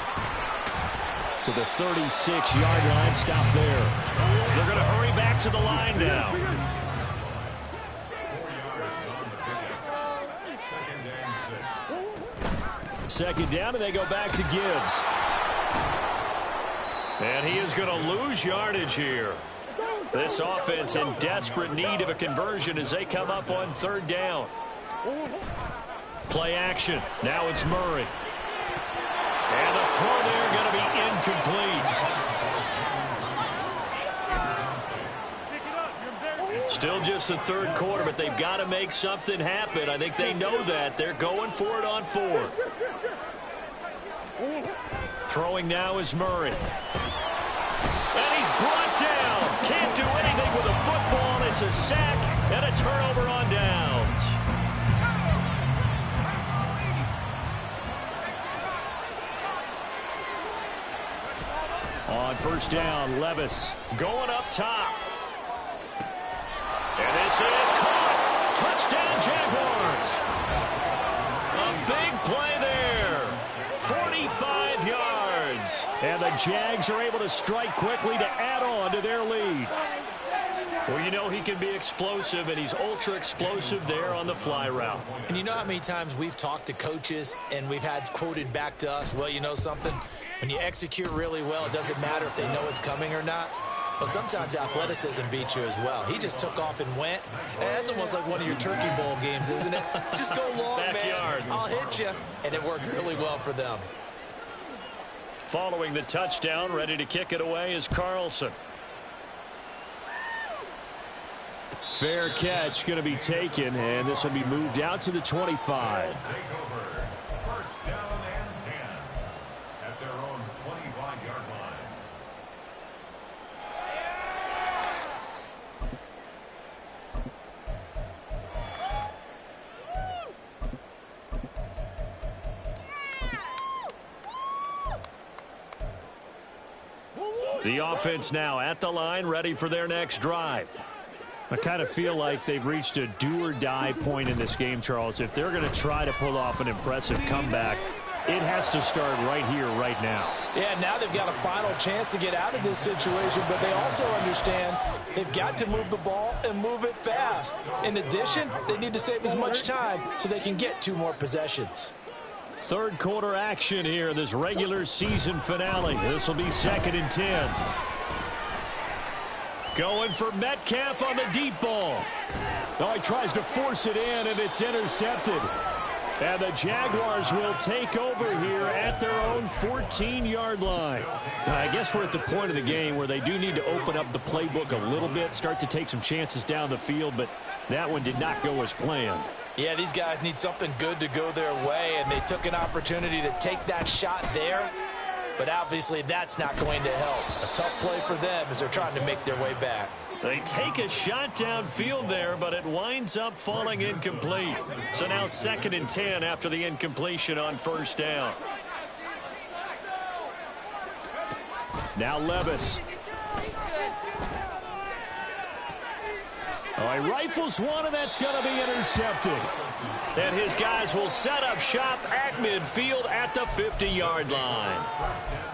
To the 36-yard line. Stop there. They're going to hurry back to the line now. Second down, and they go back to Gibbs. And he is going to lose yardage here. This offense in desperate need of a conversion as they come up on third down. Play action. Now it's Murray. And the throw there going to be incomplete. Still just the third quarter, but they've got to make something happen. I think they know that. They're going for it on fourth. Throwing now is Murray. And he's brought down. Can't do anything with a football. It's a sack and a turnover on downs. On first down, Levis going up top. And this is caught. Touchdown, Jaguars. A big play there. 45 yards. And the Jags are able to strike quickly to add on to their lead. Well, you know he can be explosive, and he's ultra explosive there on the fly route. And you know how many times we've talked to coaches and we've had quoted back to us, well, you know something? When you execute really well, it doesn't matter if they know it's coming or not. But sometimes athleticism beats you as well. He just took off and went. And that's almost like one of your Turkey Bowl games, isn't it? Just go long, Backyard. man. I'll hit you. And it worked really well for them. Following the touchdown, ready to kick it away is Carlson. Fair catch going to be taken, and this will be moved out to the 25. Take over. First down and 10 at their own 25-yard line. The offense now at the line, ready for their next drive. I kind of feel like they've reached a do-or-die point in this game, Charles. If they're going to try to pull off an impressive comeback, it has to start right here, right now. Yeah, now they've got a final chance to get out of this situation, but they also understand they've got to move the ball and move it fast. In addition, they need to save as much time so they can get 2 more possessions. Third quarter action here in this regular season finale. This will be 2nd and 10. Going for Metcalf on the deep ball. Oh, he tries to force it in, and it's intercepted. And the Jaguars will take over here at their own 14-yard line. Now, I guess we're at the point of the game where they do need to open up the playbook a little bit, start to take some chances down the field, but that one did not go as planned. Yeah, these guys need something good to go their way, and they took an opportunity to take that shot there. But obviously that's not going to help. A tough play for them as they're trying to make their way back. They take a shot downfield there, but it winds up falling incomplete. So now 2nd and 10 after the incompletion on first down. Now Levis. Oh, he rifles one, and that's going to be intercepted. And his guys will set up shop at midfield at the 50-yard line.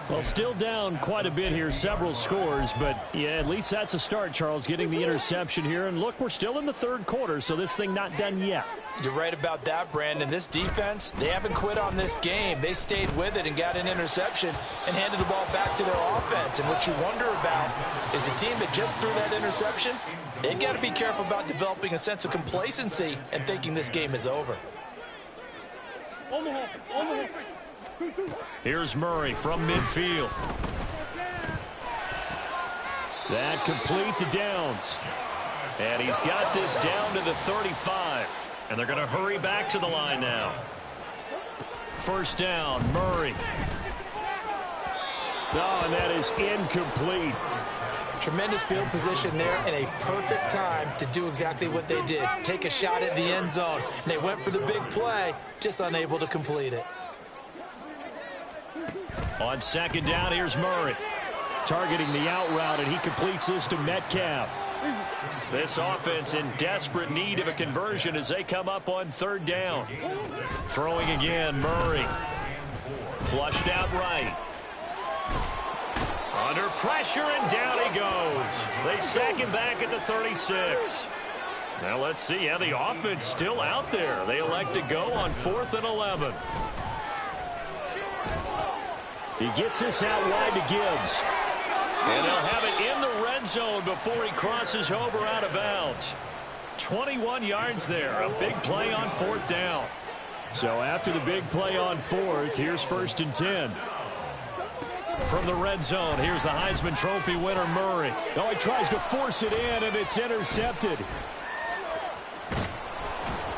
Well, still down quite a bit here, several scores, but yeah, at least that's a start, Charles, getting the interception here. And look, we're still in the third quarter, so this thing not done yet. You're right about that, Brandon. This defense, they haven't quit on this game. They stayed with it and got an interception and handed the ball back to their offense. And what you wonder about is the team that just threw that interception, they've got to be careful about developing a sense of complacency and thinking this game is over. Here's Murray from midfield. That complete to Downs. And he's got this down to the 35. And they're going to hurry back to the line now. First down, Murray. Oh, and that is incomplete. Tremendous field position there and a perfect time to do exactly what they did. Take a shot at the end zone. And they went for the big play, just unable to complete it. On second down, here's Murray. Targeting the out route, and he completes this to Metcalf. This offense in desperate need of a conversion as they come up on third down. Throwing again, Murray. Flushed out right. Under pressure, and down he goes. They sack him back at the 36. Now let's see how the offense still out there. They elect to go on 4th and 11. He gets this out wide to Gibbs. And they'll have it in the red zone before he crosses over out of bounds. 21 yards there. A big play on 4th down. So after the big play on 4th, here's 1st and 10. From the red zone, here's the Heisman Trophy winner, Murray. Oh, he tries to force it in, and it's intercepted.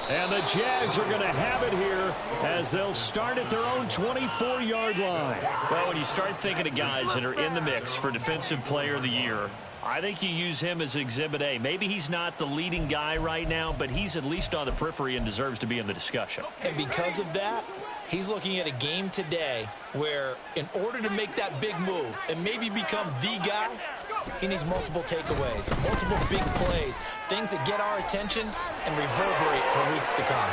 And the Jags are going to have it here as they'll start at their own 24-yard line. Well, when you start thinking of guys that are in the mix for Defensive Player of the Year, I think you use him as Exhibit A. Maybe he's not the leading guy right now, but he's at least on the periphery and deserves to be in the discussion. And because of that, he's looking at a game today where in order to make that big move and maybe become the guy, he needs multiple takeaways, multiple big plays, things that get our attention and reverberate for weeks to come.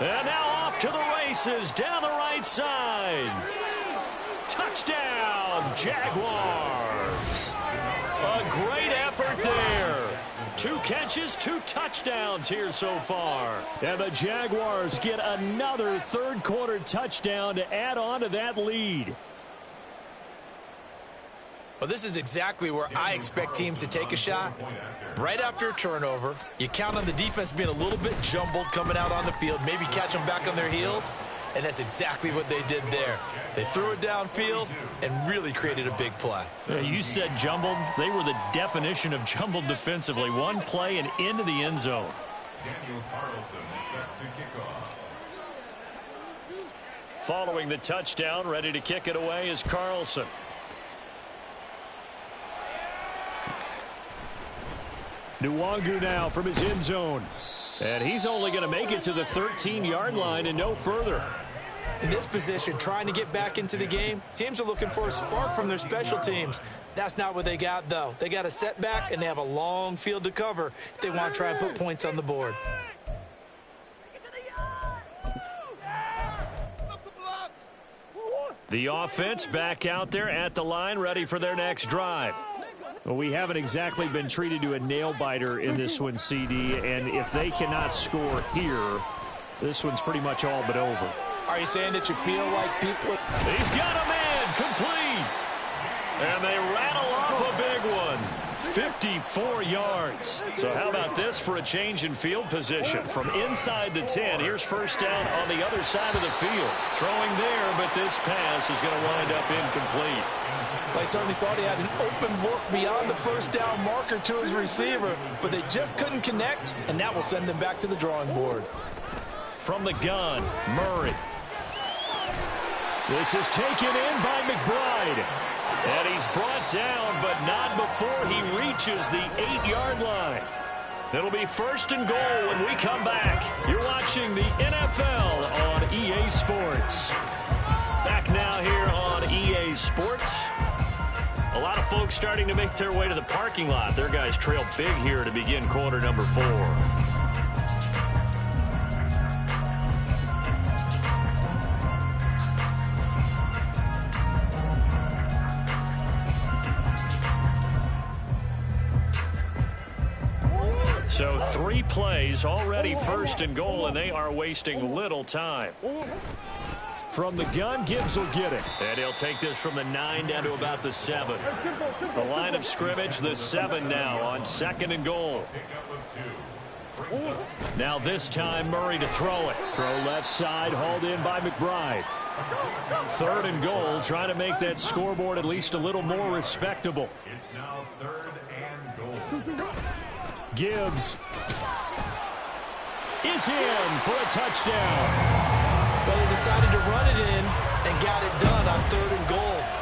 And now off to the races down the right side. Touchdown, Jaguars. A great effort there. 2 catches, 2 touchdowns here so far. And the Jaguars get another third-quarter touchdown to add on to that lead. Well, this is exactly where I expect teams to take a shot. Right after a turnover, you count on the defense being a little bit jumbled coming out on the field, maybe catch them back on their heels, and that's exactly what they did there. They threw it downfield and really created a big play. You said jumbled. They were the definition of jumbled defensively. One play and into the end zone. Daniel Carlson set to kick off. Following the touchdown, ready to kick it away is Carlson. Nwangu now from his end zone. And he's only going to make it to the 13-yard line and no further. In this position, trying to get back into the game, teams are looking for a spark from their special teams. That's not what they got, though. They got a setback, and they have a long field to cover if they want to try and put points on the board. The offense back out there at the line, ready for their next drive. Well, we haven't exactly been treated to a nail-biter in this one, CD, and if they cannot score here, this one's pretty much all but over. Are you saying that you feel like people... He's got a man, complete! And they rattle off a big one. 54 yards. So how about this for a change in field position? From inside the 10, here's 1st down on the other side of the field. Throwing there, but this pass is going to wind up incomplete. I certainly thought he had an open look beyond the 1st down marker to his receiver, but they just couldn't connect, and that will send them back to the drawing board. From the gun, Murray. This is taken in by McBride. And he's brought down, but not before he reaches the 8-yard line. It'll be 1st and goal when we come back. You're watching the NFL on EA Sports. Back now here on EA Sports. A lot of folks starting to make their way to the parking lot. Their guys trail big here to begin quarter number 4. So 3 plays, already 1st and goal, and they are wasting little time. From the gun, Gibbs will get it. And he'll take this from the 9 down to about the 7. The line of scrimmage, the 7 now on 2nd and goal. Now this time, Murray to throw it. Throw left side, hauled in by McBride. 3rd and goal, trying to make that scoreboard at least a little more respectable. It's now 3rd and goal. Gibbs is in for a touchdown. But he decided to run it in and got it done on 3rd and goal.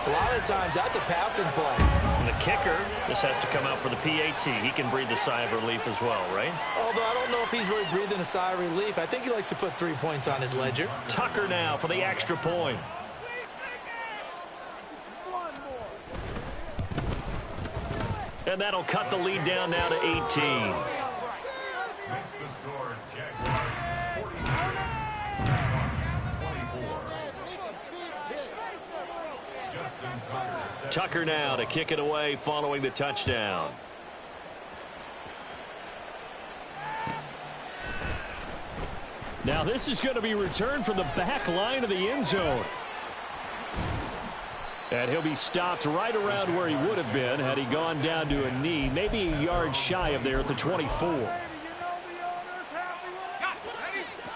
A lot of times that's a passing play. And the kicker, this has to come out for the PAT. He can breathe a sigh of relief as well, right? Although I don't know if he's really breathing a sigh of relief. I think he likes to put 3 points on his ledger. Tucker now for the extra point. And that'll cut the lead down now to 18. Makes the score Jaguars 24. Tucker now to kick it away following the touchdown. Now this is going to be returned from the back line of the end zone. And he'll be stopped right around where he would have been had he gone down to a knee, maybe a yard shy of there at the 24.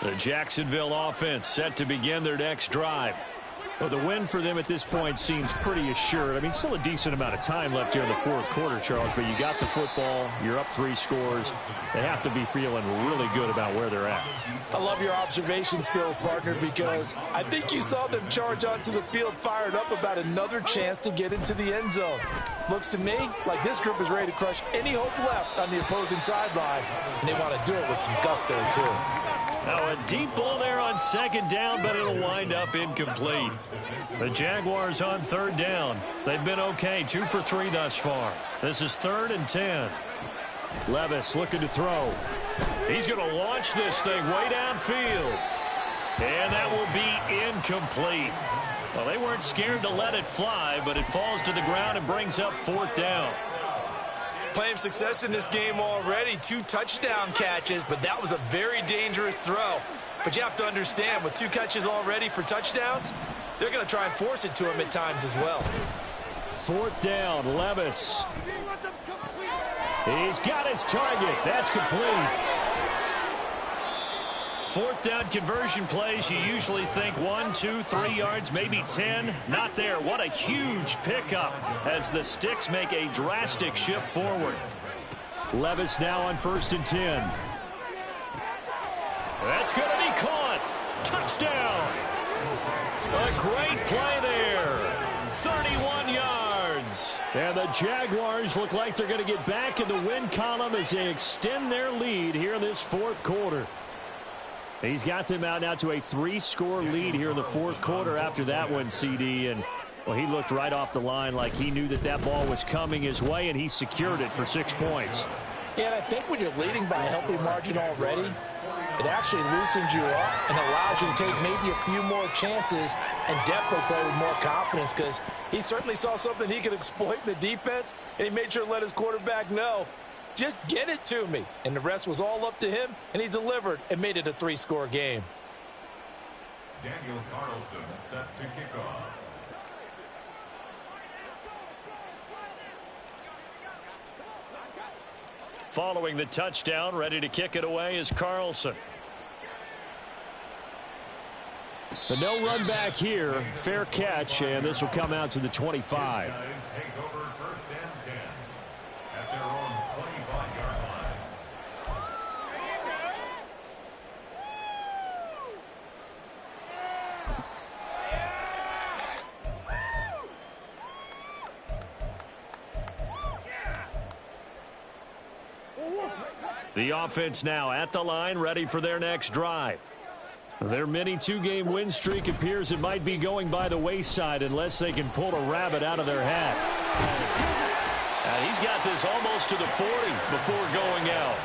The Jacksonville offense set to begin their next drive. Well, the win for them at this point seems pretty assured. I mean, still a decent amount of time left here in the fourth quarter, Charles, but you got the football, you're up 3 scores. They have to be feeling really good about where they're at. I love your observation skills, partner, because I think you saw them charge onto the field fired up about another chance to get into the end zone. Looks to me like this group is ready to crush any hope left on the opposing sideline, and they want to do it with some gusto, too. Now a deep ball there on second down, but it'll wind up incomplete. The Jaguars on third down. They've been okay, 2 for 3 thus far. This is 3rd and 10. Levis looking to throw. He's going to launch this thing way downfield. And that will be incomplete. Well, they weren't scared to let it fly, but it falls to the ground and brings up 4th down. Playing success in this game already. 2 touchdown catches, but that was a very dangerous throw. But you have to understand, with 2 catches already for touchdowns, they're going to try and force it to him at times as well. 4th down, Levis. He's got his target. That's complete. 4th down conversion plays, you usually think 1, 2, 3 yards, maybe 10. Not there. What a huge pickup as the Sticks make a drastic shift forward. Levis now on 1st and 10. That's going to be caught. Touchdown. A great play there. 31 yards. And the Jaguars look like they're going to get back in the win column as they extend their lead here in this 4th quarter. He's got them out now to a 3-score lead here in the 4th quarter after that one, CD. And, well, he looked right off the line like he knew that that ball was coming his way, and he secured it for 6 points. Yeah, and I think when you're leading by a healthy margin already, it actually loosens you up and allows you to take maybe a few more chances and definitely play with more confidence, because he certainly saw something he could exploit in the defense, and he made sure to let his quarterback know, just get it to me. And the rest was all up to him, and he delivered and made it a 3-score game. Daniel Carlson set to kick off. Following the touchdown, ready to kick it away is Carlson. But no run back here. Fair catch, and this will come out to the 25. These guys take over 1st and 10 at their own 25-yard line. The offense now at the line, ready for their next drive. Their mini 2-game win streak appears it might be going by the wayside unless they can pull a rabbit out of their hat. And he's got this almost to the 40 before going out.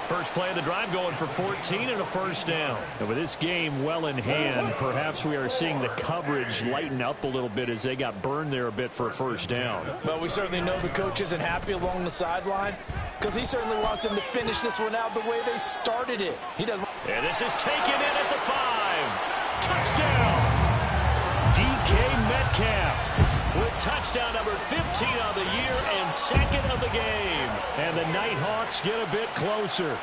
First play of the drive going for 14 and a 1st down. And with this game well in hand, perhaps we are seeing the coverage lighten up a little bit as they got burned there a bit for a 1st down. Well, we certainly know the coach isn't happy along the sideline, because he certainly wants them to finish this one out the way they started it. He doesn't. And this is taken in at the 5. Touchdown! DK Metcalf with touchdown number 15 on the year and 2nd of the game. And the Nighthawks get a bit closer.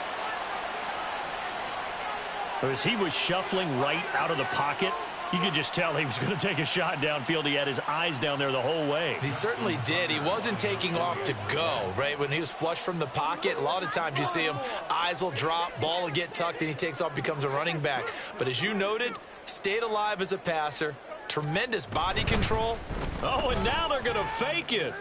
As he was shuffling right out of the pocket, you could just tell he was going to take a shot downfield. He had his eyes down there the whole way. He certainly did. He wasn't taking off to go, right? When he was flush from the pocket, a lot of times you see him, eyes will drop, ball will get tucked, and he takes off, becomes a running back. But as you noted, stayed alive as a passer, tremendous body control. Oh, and now they're going to fake it.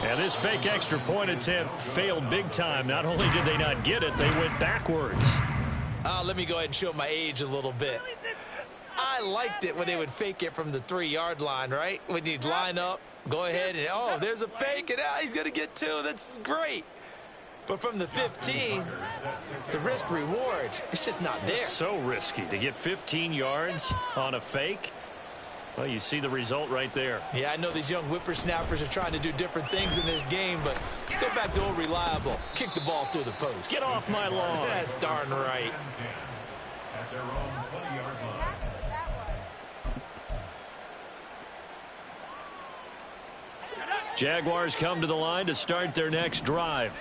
And this fake extra point attempt failed big time. Not only did they not get it, they went backwards. Let me go ahead and show my age a little bit. I liked it when they would fake it from the 3-yard line, right? When you'd line up, Go ahead and, oh, there's a fake, and he's going to get two. That's great. But from the 15, the risk-reward, it's just not there. It's so risky to get 15 yards on a fake. Well, you see the result right there. Yeah, I know these young whippersnappers are trying to do different things in this game, but let's go back to old reliable. Kick the ball through the post. Get off my lawn. That's darn right. At their own 20-yard line. Jaguars come to the line to start their next drive.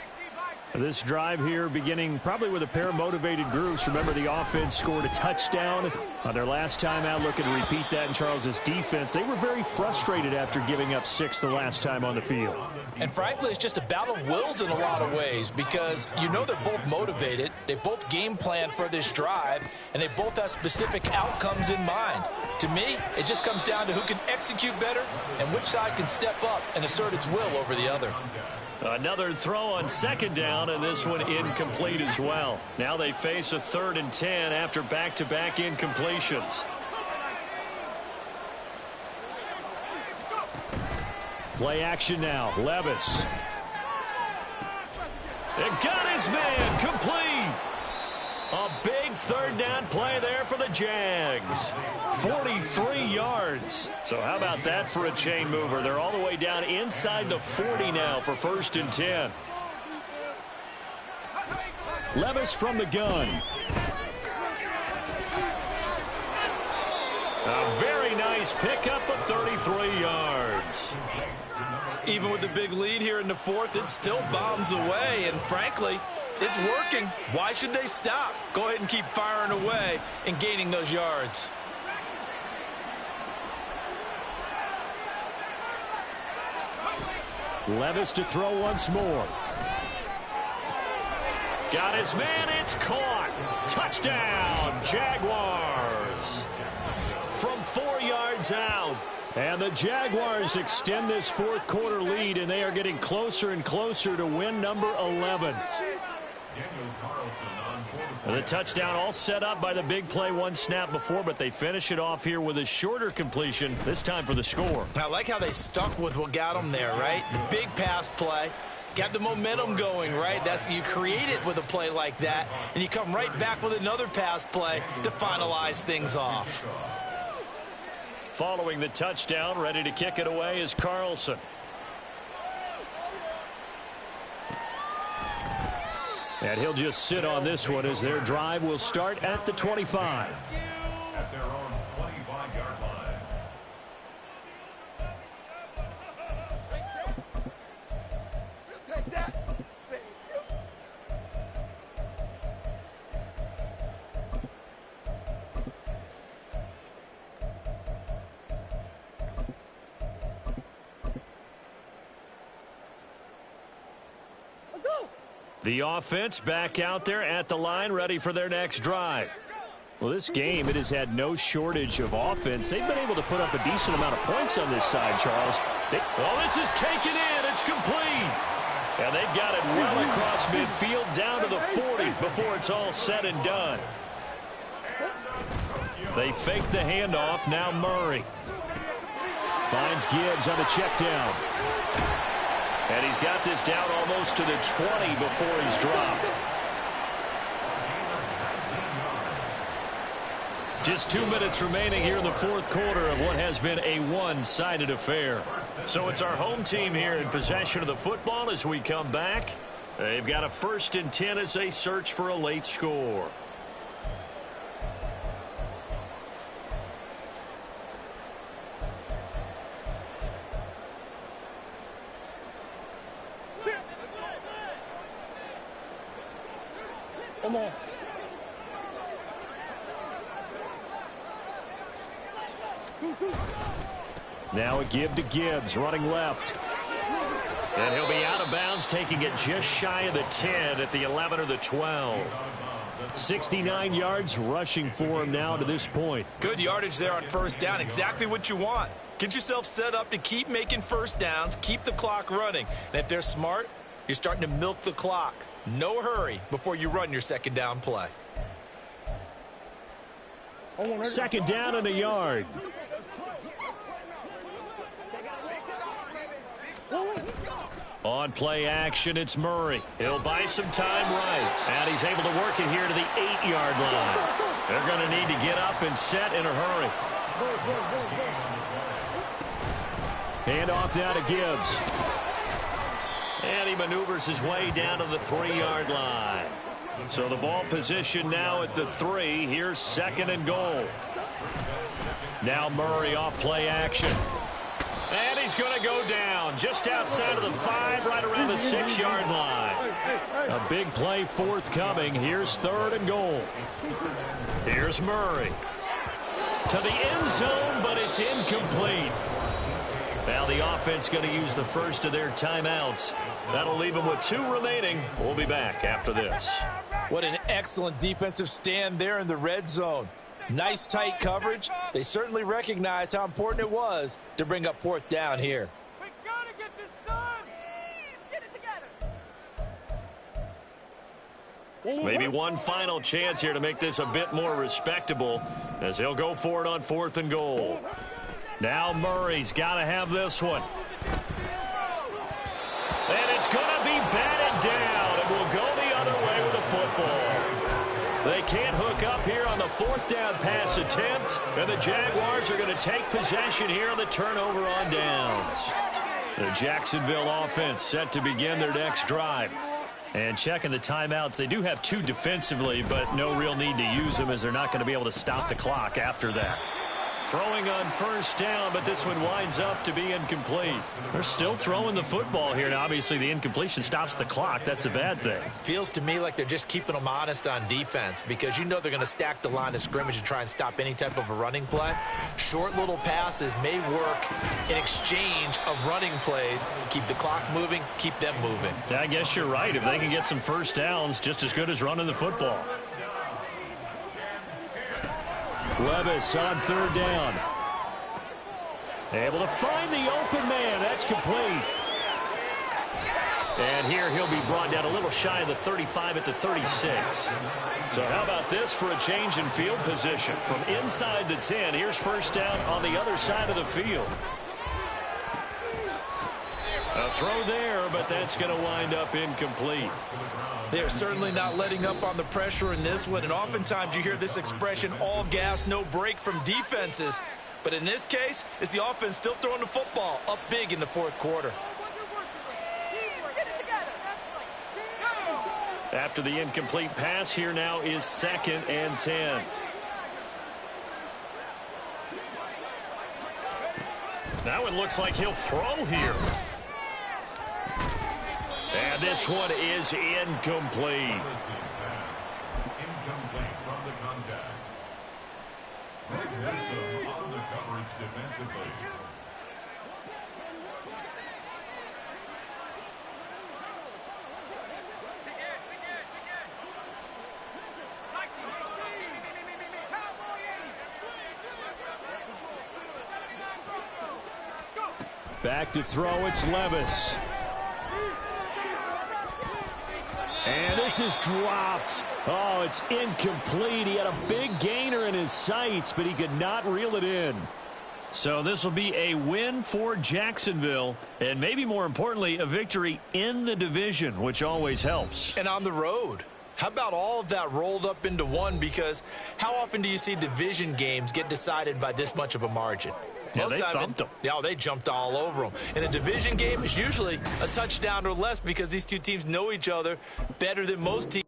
This drive here beginning probably with a pair of motivated groups. Remember, the offense scored a touchdown on their last time out. Looking to repeat that in Charles's defense. They were very frustrated after giving up 6 the last time on the field. And frankly, it's just a battle of wills in a lot of ways because you know they're both motivated. They both game plan for this drive, and they both have specific outcomes in mind. To me, it just comes down to who can execute better and which side can step up and assert its will over the other. Another throw on second down, and this one incomplete as well. Now they face a 3rd and 10 after back-to-back incompletions. Play action now. Levis. And got his man complete. A big 3rd down play there for the Jags. 43 yards. So how about that for a chain mover? They're all the way down inside the 40 now for 1st and 10. Levis from the gun. A very nice pickup of 33 yards. Even with the big lead here in the 4th, it still bombs away, and frankly, it's working. Why should they stop? Go ahead and keep firing away and gaining those yards. Levis to throw once more. Got his man. It's caught. Touchdown, Jaguars. From 4 yards out. And the Jaguars extend this 4th quarter lead, and they are getting closer and closer to win number 11. The touchdown all set up by the big play one snap before, but they finish it off here with a shorter completion, this time for the score. I like how they stuck with what got them there, right? The big pass play, got the momentum going, right? That's, you create it with a play like that, and you come right back with another pass play to finalize things off. Following the touchdown, ready to kick it away is Carlson. And he'll just sit on this one as their drive will start at the 25. At their own 25-yard line. We'll take that. Thank you. Let's go. The offense back out there at the line, ready for their next drive. Well, this game, it has had no shortage of offense. They've been able to put up a decent amount of points on this side, Charles. Well, this is taken in. It's complete. And they've got it well across midfield down to the 40 before it's all said and done. They fake the handoff. Now Murray finds Gibbs on the check down. And he's got this down almost to the 20 before he's dropped. Just 2 minutes remaining here in the 4th quarter of what has been a one-sided affair. So it's our home team here in possession of the football as we come back. They've got a 1st and 10 as they search for a late score. Come on. Now a give to Gibbs, running left. And he'll be out of bounds, taking it just shy of the 10 at the 11 or the 12. 69 yards rushing for him now to this point. Good yardage there on 1st down. Exactly what you want. Get yourself set up to keep making 1st downs, keep the clock running. And if they're smart, you're starting to milk the clock. No hurry before you run your 2nd down play. 2nd down and a yard. On play action, it's Murray. He'll buy some time right. And he's able to work it here to the 8-yard line. They're going to need to get up and set in a hurry. Hand off now to Gibbs. And he maneuvers his way down to the 3-yard line. So the ball position now at the 3. Here's 2nd and goal. Now Murray off play action. And he's going to go down just outside of the 5, right around the 6-yard line. A big play forthcoming. Here's 3rd and goal. Here's Murray. To the end zone, but it's incomplete. Now the offense going to use the first of their timeouts. That'll leave them with 2 remaining. We'll be back after this. What an excellent defensive stand there in the red zone. Nice tight coverage. They certainly recognized how important it was to bring up 4th down here. We gotta get this done. Please, get it together. Maybe one final chance here to make this a bit more respectable as they'll go for it on 4th and goal. Now Murray's got to have this one. And it's going to be batted down. It will go the other way with the football. They can't hook up here on the 4th down pass attempt. And the Jaguars are going to take possession here on the turnover on downs. The Jacksonville offense set to begin their next drive. And checking the timeouts, they do have 2 defensively, but no real need to use them as they're not going to be able to stop the clock after that. Throwing on 1st down, but this one winds up to be incomplete. They're still throwing the football here. Now, obviously, the incompletion stops the clock. That's a bad thing. Feels to me like they're just keeping them honest on defense because you know they're going to stack the line of scrimmage and try and stop any type of a running play. Short little passes may work in exchange of running plays. Keep the clock moving, keep them moving. I guess you're right. If they can get some 1st downs, just as good as running the football. Levis on 3rd down. Able to find the open man. That's complete. And here he'll be brought down a little shy of the 35 at the 36. So how about this for a change in field position? From inside the 10, here's 1st down on the other side of the field. A throw there, but that's going to wind up incomplete. They're certainly not letting up on the pressure in this one, and oftentimes you hear this expression, all gas, no break from defenses. But in this case, it's the offense still throwing the football up big in the 4th quarter. Get it together. After the incomplete pass, here now is 2nd and 10. Now it looks like he'll throw here. And this one is incomplete. Incomplete from the contact. Greg Newsome on the coverage defensively. Back to throw, it's Levis. And this is dropped. Oh, it's incomplete. He had a big gainer in his sights, but he could not reel it in. So this will be a win for Jacksonville, and maybe more importantly, a victory in the division, which always helps. And on the road. How about all of that rolled up into one? Because how often do you see division games get decided by this much of a margin? Yeah, they thumped them. Yeah, they jumped all over them. In a division game, it's usually a touchdown or less because these two teams know each other better than most teams.